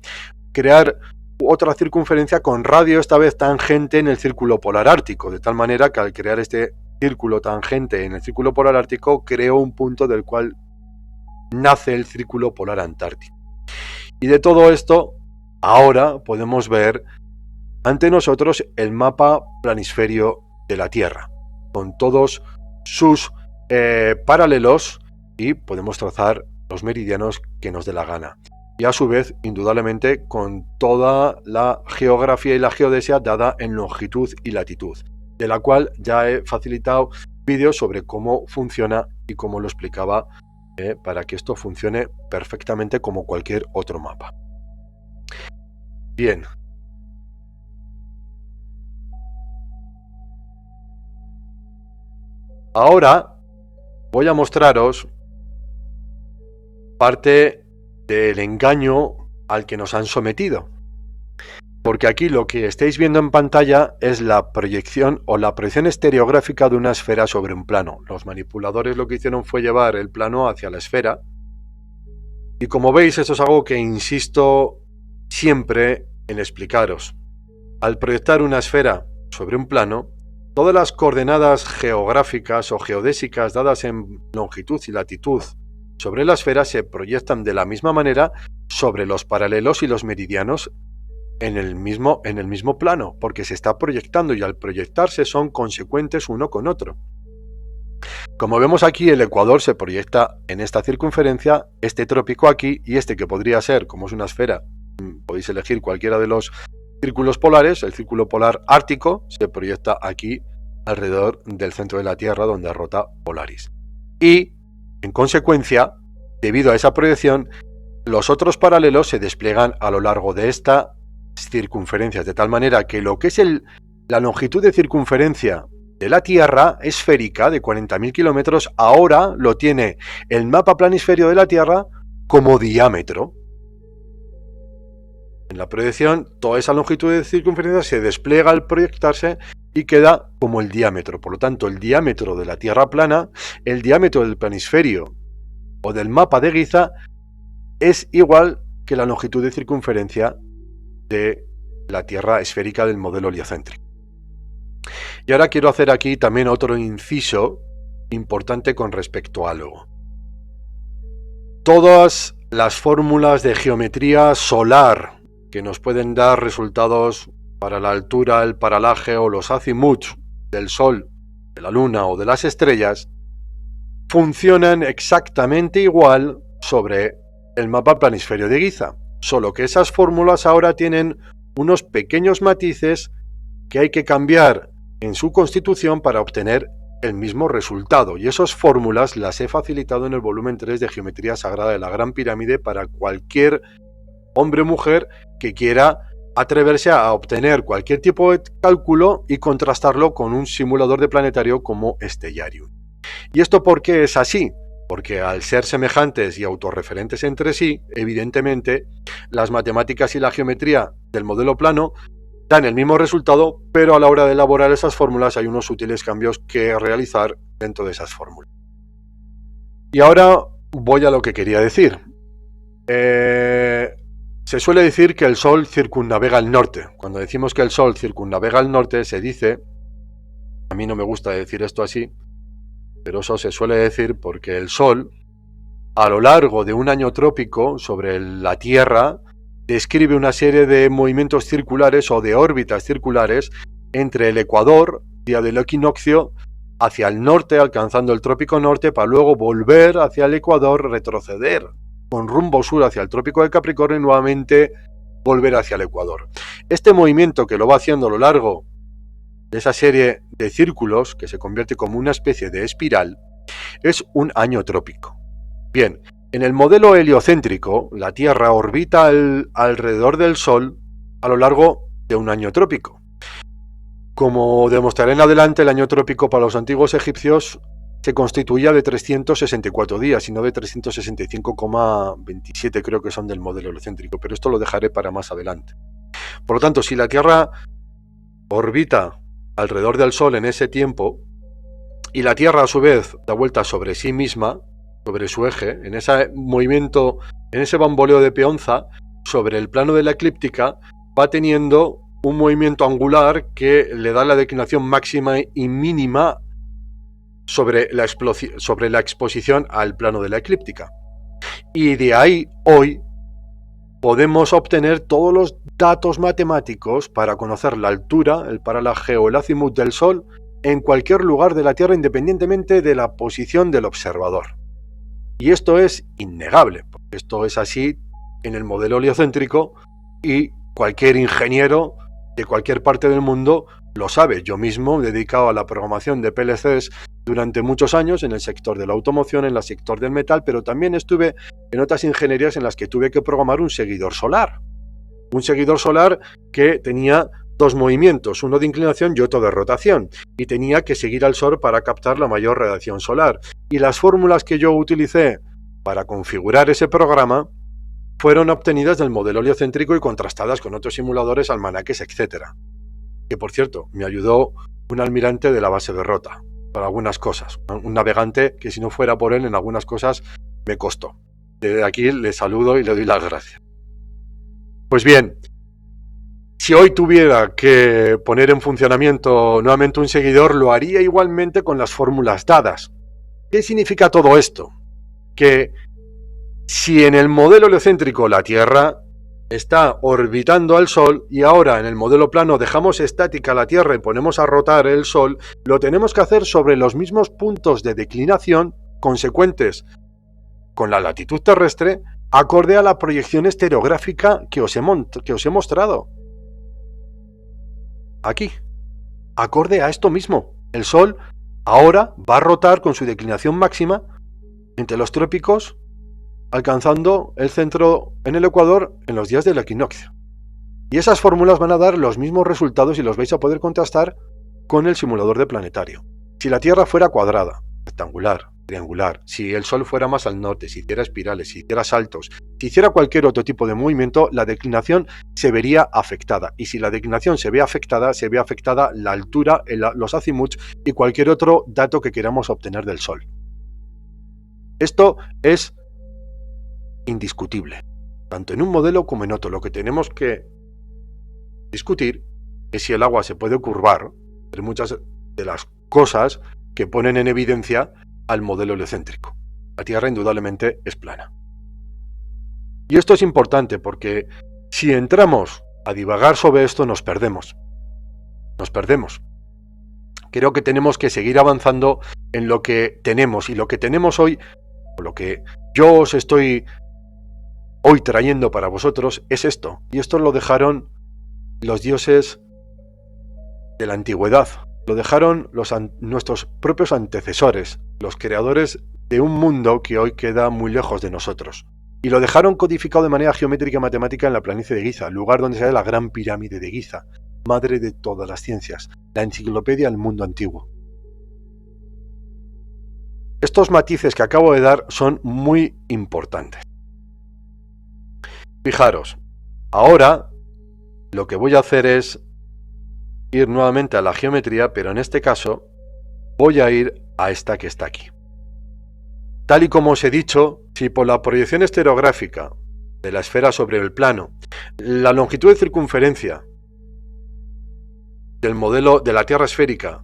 crear otra circunferencia con radio esta vez tangente en el círculo polar ártico, de tal manera que al crear este círculo tangente en el círculo polar ártico creo un punto del cual nace el círculo polar antártico. Y de todo esto ahora podemos ver ante nosotros el mapa planisferio de la Tierra, con todos sus paralelos y podemos trazar los meridianos que nos dé la gana. Y a su vez, indudablemente, con toda la geografía y la geodesia dada en longitud y latitud, de la cual ya he facilitado vídeos sobre cómo funciona y cómo lo explicaba para que esto funcione perfectamente como cualquier otro mapa. Bien. Ahora voy a mostraros parte del engaño al que nos han sometido. Porque aquí lo que estáis viendo en pantalla es la proyección o la proyección estereográfica de una esfera sobre un plano. Los manipuladores lo que hicieron fue llevar el plano hacia la esfera. Y como veis, esto es algo que insisto siempre en explicaros. Al proyectar una esfera sobre un plano, todas las coordenadas geográficas o geodésicas dadas en longitud y latitud sobre la esfera se proyectan de la misma manera sobre los paralelos y los meridianos en el mismo plano, porque se está proyectando y al proyectarse son consecuentes uno con otro. Como vemos aquí, el Ecuador se proyecta en esta circunferencia, este trópico aquí y este que podría ser, como es una esfera, podéis elegir cualquiera de los círculos polares, el círculo polar ártico se proyecta aquí alrededor del centro de la Tierra donde rota Polaris. Y, en consecuencia, debido a esa proyección, los otros paralelos se despliegan a lo largo de estas circunferencias, de tal manera que lo que es la longitud de circunferencia de la Tierra esférica de 40.000 kilómetros, ahora lo tiene el mapa planisferio de la Tierra como diámetro. En la proyección, toda esa longitud de circunferencia se despliega al proyectarse y queda como el diámetro. Por lo tanto, el diámetro de la Tierra plana, el diámetro del planisferio o del mapa de Giza es igual que la longitud de circunferencia de la Tierra esférica del modelo heliocéntrico. Y ahora quiero hacer aquí también otro inciso importante con respecto a algo. Todas las fórmulas de geometría solar que nos pueden dar resultados para la altura, el paralaje o los azimuts del Sol, de la Luna o de las estrellas, funcionan exactamente igual sobre el mapa planisferio de Giza, solo que esas fórmulas ahora tienen unos pequeños matices que hay que cambiar en su constitución para obtener el mismo resultado, y esas fórmulas las he facilitado en el volumen 3 de Geometría Sagrada de la Gran Pirámide para cualquier hombre o mujer que quiera atreverse a obtener cualquier tipo de cálculo y contrastarlo con un simulador de planetario como Stellarium. ¿Y esto por qué es así? Porque al ser semejantes y autorreferentes entre sí, evidentemente, las matemáticas y la geometría del modelo plano dan el mismo resultado, pero a la hora de elaborar esas fórmulas hay unos sutiles cambios que realizar dentro de esas fórmulas. Y ahora voy a lo que quería decir. Se suele decir que el Sol circunnavega el norte. Cuando decimos que el Sol circunnavega el norte, se dice, a mí no me gusta decir esto así, pero eso se suele decir porque el Sol, a lo largo de un año trópico sobre la Tierra, describe una serie de movimientos circulares o de órbitas circulares entre el ecuador, día del equinoccio, hacia el norte, alcanzando el trópico norte, para luego volver hacia el ecuador, retroceder con rumbo sur hacia el trópico de Capricornio y nuevamente volver hacia el ecuador. Este movimiento que lo va haciendo a lo largo de esa serie de círculos, que se convierte como una especie de espiral, es un año trópico. Bien, en el modelo heliocéntrico, la Tierra orbita alrededor del Sol a lo largo de un año trópico. Como demostraré en adelante, el año trópico para los antiguos egipcios se constituía de 364 días y no de 365,27 creo que son del modelo heliocéntrico, pero esto lo dejaré para más adelante. Por lo tanto, si la Tierra orbita alrededor del Sol en ese tiempo y la Tierra a su vez da vuelta sobre sí misma, sobre su eje, en ese movimiento, en ese bamboleo de peonza, sobre el plano de la eclíptica, va teniendo un movimiento angular que le da la declinación máxima y mínima sobre la exposición al plano de la eclíptica. Y de ahí, hoy, podemos obtener todos los datos matemáticos para conocer la altura, el paralaje o el azimut del Sol en cualquier lugar de la Tierra, independientemente de la posición del observador. Y esto es innegable, porque esto es así en el modelo heliocéntrico y cualquier ingeniero de cualquier parte del mundo lo sabe. Yo mismo me he dedicado a la programación de PLCs durante muchos años en el sector de la automoción, en el sector del metal, pero también estuve en otras ingenierías en las que tuve que programar un seguidor solar. Un seguidor solar que tenía dos movimientos, uno de inclinación y otro de rotación, y tenía que seguir al Sol para captar la mayor radiación solar. Y las fórmulas que yo utilicé para configurar ese programa fueron obtenidas del modelo heliocéntrico y contrastadas con otros simuladores, almanaques, etc. Que, por cierto, me ayudó un almirante de la base de Rota para algunas cosas. Un navegante que, si no fuera por él, en algunas cosas me costó. Desde aquí le saludo y le doy las gracias. Pues bien, si hoy tuviera que poner en funcionamiento nuevamente un seguidor, lo haría igualmente con las fórmulas dadas. ¿Qué significa todo esto? Que si en el modelo heliocéntrico la Tierra está orbitando al Sol y ahora en el modelo plano dejamos estática la Tierra y ponemos a rotar el Sol, lo tenemos que hacer sobre los mismos puntos de declinación consecuentes con la latitud terrestre, acorde a la proyección estereográfica que os he mostrado. Aquí, acorde a esto mismo. El Sol ahora va a rotar con su declinación máxima entre los trópicos, alcanzando el centro en el ecuador en los días del equinoccio. Y esas fórmulas van a dar los mismos resultados y los vais a poder contrastar con el simulador de planetario. Si la Tierra fuera cuadrada, rectangular, triangular, si el Sol fuera más al norte, si hiciera espirales, si hiciera saltos, si hiciera cualquier otro tipo de movimiento, la declinación se vería afectada. Y si la declinación se ve afectada la altura, los azimuts y cualquier otro dato que queramos obtener del Sol. Esto es indiscutible, tanto en un modelo como en otro. Lo que tenemos que discutir es si el agua se puede curvar, entre muchas de las cosas que ponen en evidencia al modelo heliocéntrico. La Tierra indudablemente es plana. Y esto es importante porque si entramos a divagar sobre esto nos perdemos. Creo que tenemos que seguir avanzando en lo que tenemos, y lo que tenemos hoy, o lo que yo os estoy hoy trayendo para vosotros, es esto. Y esto lo dejaron los dioses de la antigüedad. Lo dejaron nuestros propios antecesores, los creadores de un mundo que hoy queda muy lejos de nosotros. Y lo dejaron codificado de manera geométrica y matemática en la planicie de Giza, lugar donde se halla la Gran Pirámide de Giza, madre de todas las ciencias, la enciclopedia del mundo antiguo. Estos matices que acabo de dar son muy importantes. Fijaros, ahora lo que voy a hacer es ir nuevamente a la geometría, pero en este caso voy a ir a esta que está aquí. Tal y como os he dicho, si por la proyección estereográfica de la esfera sobre el plano, la longitud de circunferencia del modelo de la Tierra esférica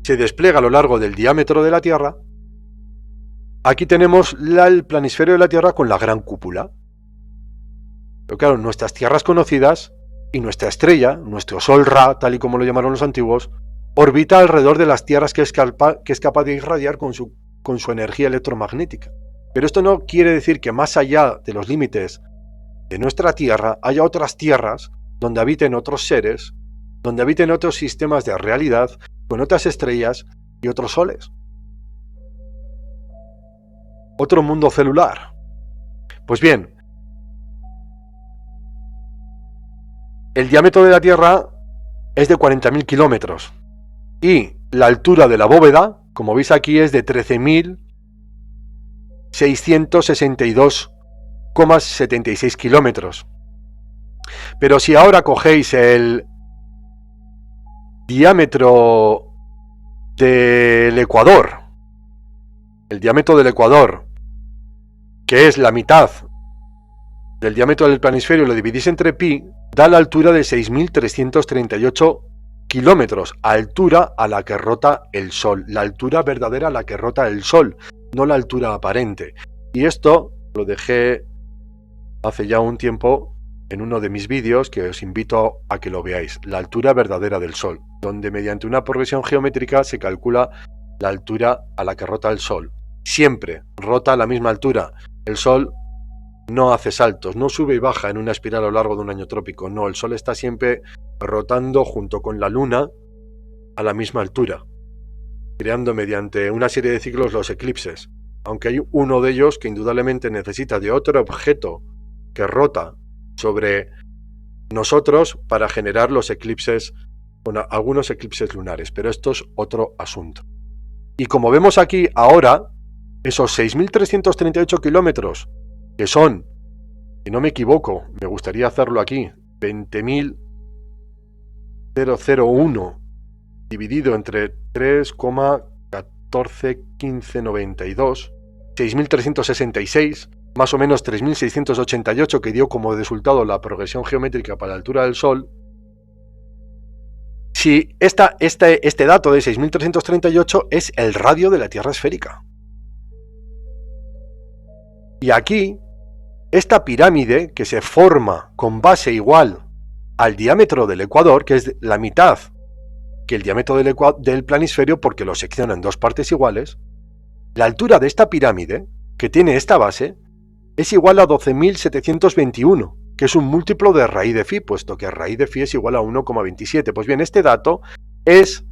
se despliega a lo largo del diámetro de la Tierra, aquí tenemos el planisferio de la Tierra con la gran cúpula. Pero claro, nuestras tierras conocidas y nuestra estrella, nuestro Sol Ra, tal y como lo llamaron los antiguos, orbita alrededor de las tierras que es capaz de irradiar con su energía electromagnética. Pero esto no quiere decir que más allá de los límites de nuestra Tierra haya otras tierras donde habiten otros seres, donde habiten otros sistemas de realidad, con otras estrellas y otros soles. Otro mundo celular. Pues bien, el diámetro de la Tierra es de 40.000 kilómetros y la altura de la bóveda, como veis aquí, es de 13.662,76 kilómetros. Pero si ahora cogéis el diámetro del Ecuador, que es la mitad del diámetro del planisferio, lo dividís entre pi, da la altura de 6.338 kilómetros, altura a la que rota el Sol, la altura verdadera a la que rota el Sol, no la altura aparente. Y esto lo dejé hace ya un tiempo en uno de mis vídeos, que os invito a que lo veáis, la altura verdadera del Sol, donde mediante una progresión geométrica se calcula la altura a la que rota el Sol. Siempre rota a la misma altura. El Sol no hace saltos, no sube y baja en una espiral a lo largo de un año trópico, no, el Sol está siempre rotando junto con la Luna a la misma altura, creando mediante una serie de ciclos los eclipses, aunque hay uno de ellos que indudablemente necesita de otro objeto que rota sobre nosotros para generar los eclipses, bueno, algunos eclipses lunares, pero esto es otro asunto. Y como vemos aquí ahora, esos 6.338 kilómetros, que son, si no me equivoco, me gustaría hacerlo aquí, 20.001 dividido entre 3,141592, 6.366, más o menos 3.688 que dio como resultado la progresión geométrica para la altura del Sol. Si este dato de 6.338 es el radio de la Tierra esférica. Y aquí, esta pirámide que se forma con base igual al diámetro del Ecuador, que es la mitad que el diámetro del planisferio porque lo secciona en dos partes iguales, la altura de esta pirámide, que tiene esta base, es igual a 12.721, que es un múltiplo de raíz de phi, puesto que raíz de phi es igual a 1,27. Pues bien, este dato es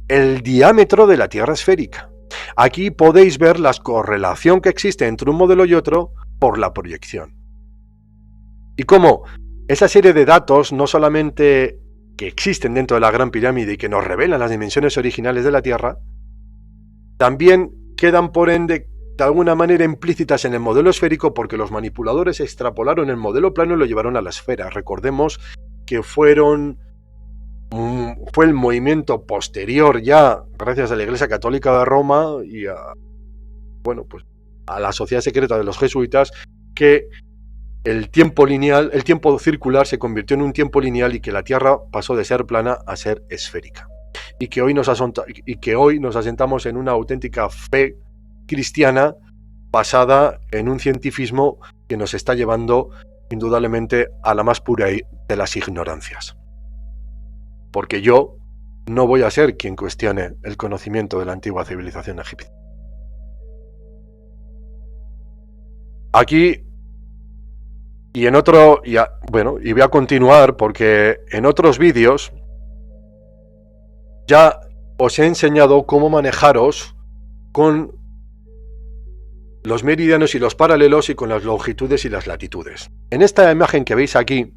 el diámetro de la Tierra esférica. Aquí podéis ver la correlación que existe entre un modelo y otro por la proyección. Y cómo esa serie de datos no solamente que existen dentro de la Gran Pirámide y que nos revelan las dimensiones originales de la Tierra, también quedan por ende de alguna manera implícitas en el modelo esférico, porque los manipuladores extrapolaron el modelo plano y lo llevaron a la esfera. Recordemos que fue el movimiento posterior, ya gracias a la Iglesia Católica de Roma y a la sociedad secreta de los jesuitas, que el tiempo circular se convirtió en un tiempo lineal y que la Tierra pasó de ser plana a ser esférica. Y que hoy nos asentamos en una auténtica fe cristiana basada en un cientifismo que nos está llevando indudablemente a la más pura de las ignorancias. Porque yo no voy a ser quien cuestione el conocimiento de la antigua civilización egipcia. Aquí y voy a continuar porque en otros vídeos ya os he enseñado cómo manejaros con los meridianos y los paralelos y con las longitudes y las latitudes. En esta imagen que veis aquí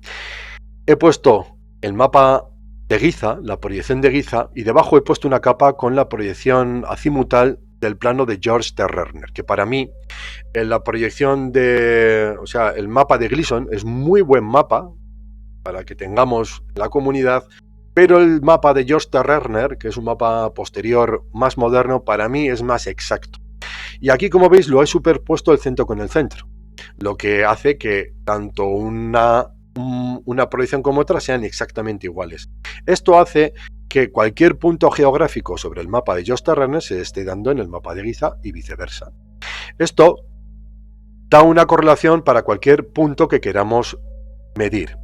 he puesto el mapa de Giza, la proyección de Giza, y debajo he puesto una capa con la proyección azimutal del plano de George Terrerner, que para mí en la proyección el mapa de Gleason es muy buen mapa para que tengamos la comunidad, pero el mapa de George Terrerner, que es un mapa posterior más moderno, para mí es más exacto. Y aquí, como veis, lo he superpuesto el centro con el centro, lo que hace que tanto una proyección como otra sean exactamente iguales. Esto hace que cualquier punto geográfico sobre el mapa de George Terrerner se esté dando en el mapa de Giza y viceversa. Esto da una correlación para cualquier punto que queramos medir.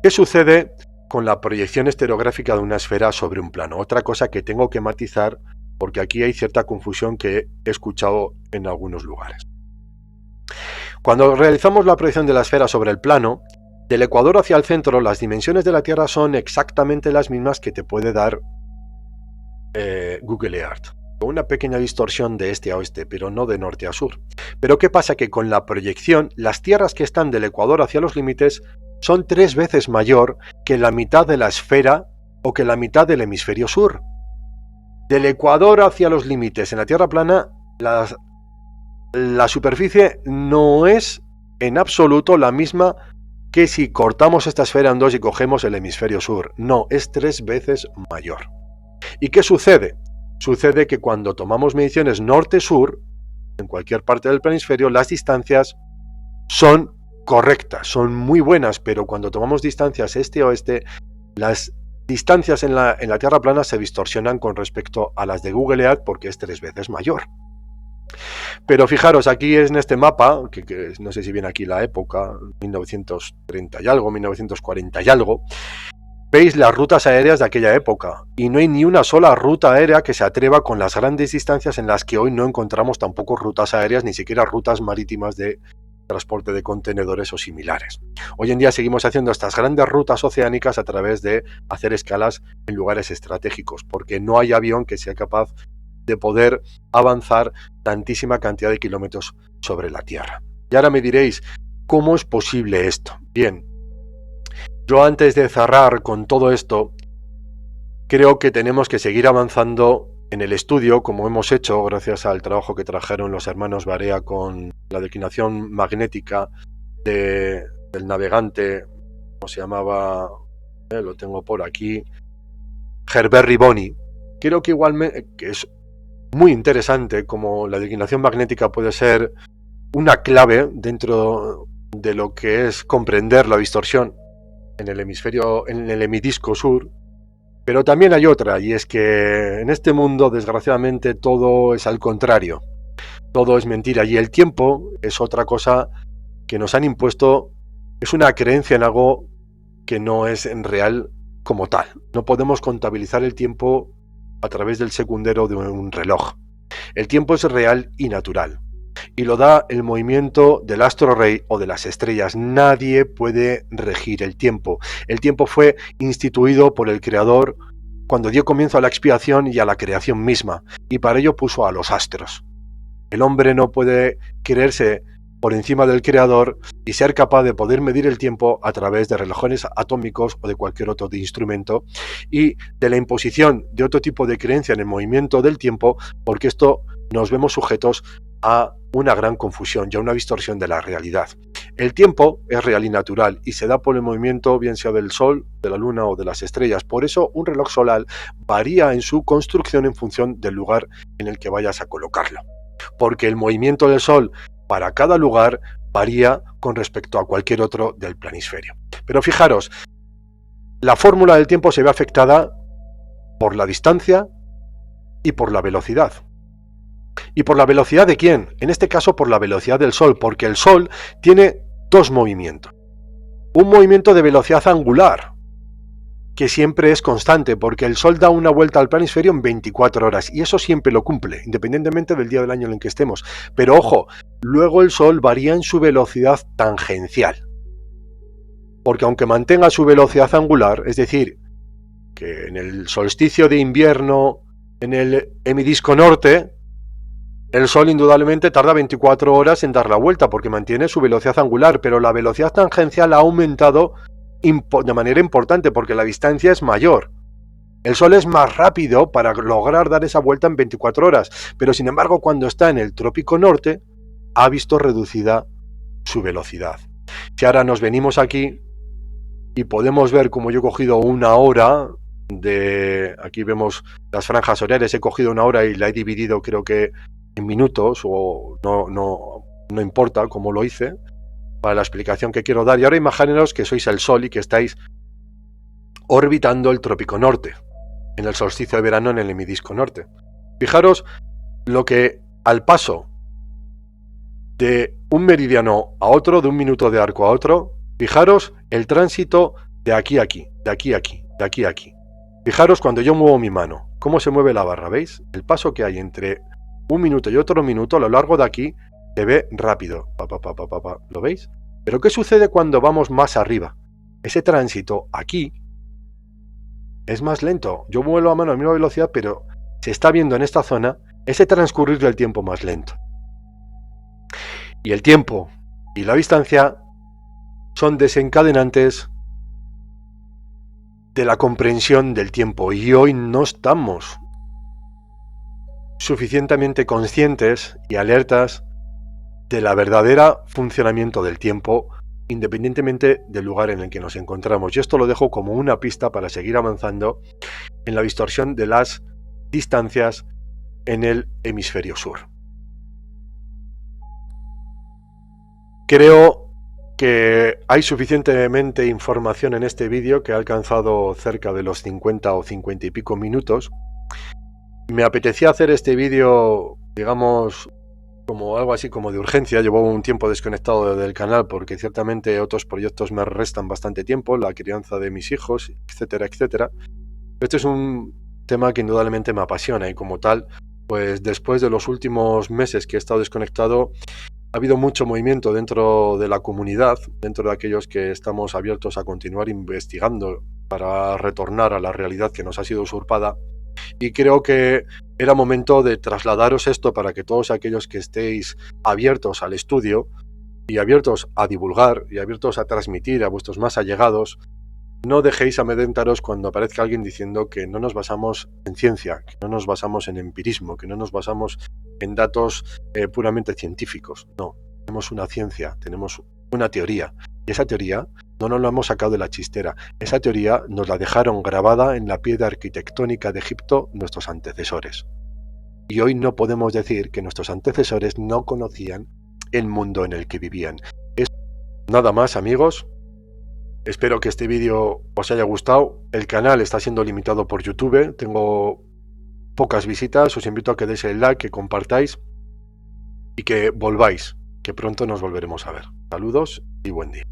¿Qué sucede con la proyección estereográfica de una esfera sobre un plano? Otra cosa que tengo que matizar, porque aquí hay cierta confusión que he escuchado en algunos lugares. Cuando realizamos la proyección de la esfera sobre el plano, del ecuador hacia el centro, las dimensiones de la Tierra son exactamente las mismas que te puede dar Google Earth, con una pequeña distorsión de este a oeste, pero no de norte a sur. Pero ¿qué pasa? Que con la proyección, las tierras que están del ecuador hacia los límites son 3 veces mayor que la mitad de la esfera o que la mitad del hemisferio sur. Del ecuador hacia los límites en la Tierra plana, la superficie no es en absoluto la misma que si cortamos esta esfera en dos y cogemos el hemisferio sur. No, es 3 veces mayor. ¿Y qué sucede? Sucede que cuando tomamos mediciones norte-sur, en cualquier parte del planisferio, las distancias son correctas, son muy buenas, pero cuando tomamos distancias este-oeste, las distancias en la Tierra plana se distorsionan con respecto a las de Google Earth porque es 3 veces mayor. Pero fijaros, aquí en este mapa, que no sé si viene aquí la época, 1930 y algo, 1940 y algo, veis las rutas aéreas de aquella época, y no hay ni una sola ruta aérea que se atreva con las grandes distancias en las que hoy no encontramos tampoco rutas aéreas, ni siquiera rutas marítimas de transporte de contenedores o similares. Hoy en día seguimos haciendo estas grandes rutas oceánicas a través de hacer escalas en lugares estratégicos, porque no hay avión que sea capaz de poder avanzar tantísima cantidad de kilómetros sobre la Tierra. Y ahora me diréis, ¿cómo es posible esto? Bien, yo antes de cerrar con todo esto, creo que tenemos que seguir avanzando en el estudio, como hemos hecho gracias al trabajo que trajeron los hermanos Barea con la declinación magnética del navegante, ¿cómo se llamaba? Lo tengo por aquí, Herbert Riboni. Creo que igualmente que es muy interesante como la declinación magnética puede ser una clave dentro de lo que es comprender la distorsión en el hemidisco sur. Pero también hay otra, y es que en este mundo, desgraciadamente, todo es al contrario. Todo es mentira, y el tiempo es otra cosa que nos han impuesto, es una creencia en algo que no es en real como tal. No podemos contabilizar el tiempo a través del secundero de un reloj. El tiempo es real y natural, y lo da el movimiento del astro rey o de las estrellas. Nadie puede regir el tiempo. El tiempo fue instituido por el Creador cuando dio comienzo a la expiación y a la creación misma, y para ello puso a los astros. El hombre no puede creerse por encima del creador y ser capaz de poder medir el tiempo a través de relojes atómicos o de cualquier otro instrumento, y de la imposición de otro tipo de creencia en el movimiento del tiempo, porque esto nos vemos sujetos a una gran confusión y a una distorsión de la realidad. El tiempo es real y natural y se da por el movimiento bien sea del Sol, de la Luna o de las estrellas. Por eso un reloj solar varía en su construcción en función del lugar en el que vayas a colocarlo, porque el movimiento del Sol para cada lugar varía con respecto a cualquier otro del planisferio. Pero fijaros, la fórmula del tiempo se ve afectada por la distancia y por la velocidad. ¿Y por la velocidad de quién? En este caso por la velocidad del Sol, porque el Sol tiene dos movimientos. Un movimiento de velocidad angular, que siempre es constante, porque el Sol da una vuelta al planisferio en 24 horas, y eso siempre lo cumple, independientemente del día del año en el que estemos. Pero ojo, luego el Sol varía en su velocidad tangencial, porque aunque mantenga su velocidad angular, es decir, que en el solsticio de invierno, en el hemisferio norte, el Sol indudablemente tarda 24 horas en dar la vuelta porque mantiene su velocidad angular, pero la velocidad tangencial ha aumentado de manera importante porque la distancia es mayor. El Sol es más rápido para lograr dar esa vuelta en 24 horas, pero sin embargo cuando está en el trópico norte ha visto reducida su velocidad. Si ahora nos venimos aquí y podemos ver como yo he cogido una hora aquí vemos las franjas horarias, he cogido una hora y la he dividido creo que en minutos, o no importa cómo lo hice, para la explicación que quiero dar. Y ahora imaginaos que sois el Sol y que estáis orbitando el trópico norte, en el solsticio de verano en el hemisferio norte. Fijaros lo que al paso de un meridiano a otro, de un minuto de arco a otro, fijaros el tránsito de aquí a aquí, de aquí a aquí, de aquí a aquí. Fijaros cuando yo muevo mi mano, cómo se mueve la barra, ¿veis? El paso que hay entre un minuto y otro minuto a lo largo de aquí se ve rápido. ¿Lo veis? Pero ¿qué sucede cuando vamos más arriba? Ese tránsito aquí es más lento. Yo muevo la mano a la misma velocidad, pero se está viendo en esta zona ese transcurrir del tiempo más lento. Y el tiempo y la distancia son desencadenantes de la comprensión del tiempo, y hoy no estamos suficientemente conscientes y alertas de la verdadera funcionamiento del tiempo, independientemente del lugar en el que nos encontramos. Y esto lo dejo como una pista para seguir avanzando en la distorsión de las distancias en el hemisferio sur. Creo que hay suficientemente información en este vídeo, que ha alcanzado cerca de los 50 o 50 y pico minutos. Me apetecía hacer este vídeo, digamos, como algo así como de urgencia. Llevo un tiempo desconectado del canal porque ciertamente otros proyectos me restan bastante tiempo, la crianza de mis hijos, etcétera, etcétera. Este es un tema que indudablemente me apasiona, y como tal, pues después de los últimos meses que he estado desconectado, ha habido mucho movimiento dentro de la comunidad, dentro de aquellos que estamos abiertos a continuar investigando para retornar a la realidad que nos ha sido usurpada. Y creo que era momento de trasladaros esto para que todos aquellos que estéis abiertos al estudio y abiertos a divulgar y abiertos a transmitir a vuestros más allegados, no dejéis amedrentaros cuando aparezca alguien diciendo que no nos basamos en ciencia, que no nos basamos en empirismo, que no nos basamos en datos puramente científicos. No, tenemos una ciencia, tenemos una teoría, y esa teoría no nos la hemos sacado de la chistera. Esa teoría nos la dejaron grabada en la piedra arquitectónica de Egipto nuestros antecesores. Y hoy no podemos decir que nuestros antecesores no conocían el mundo en el que vivían. Nada más, amigos. Espero que este vídeo os haya gustado. El canal está siendo limitado por YouTube. Tengo pocas visitas. Os invito a que deis el like, que compartáis y que volváis, que pronto nos volveremos a ver. Saludos y buen día.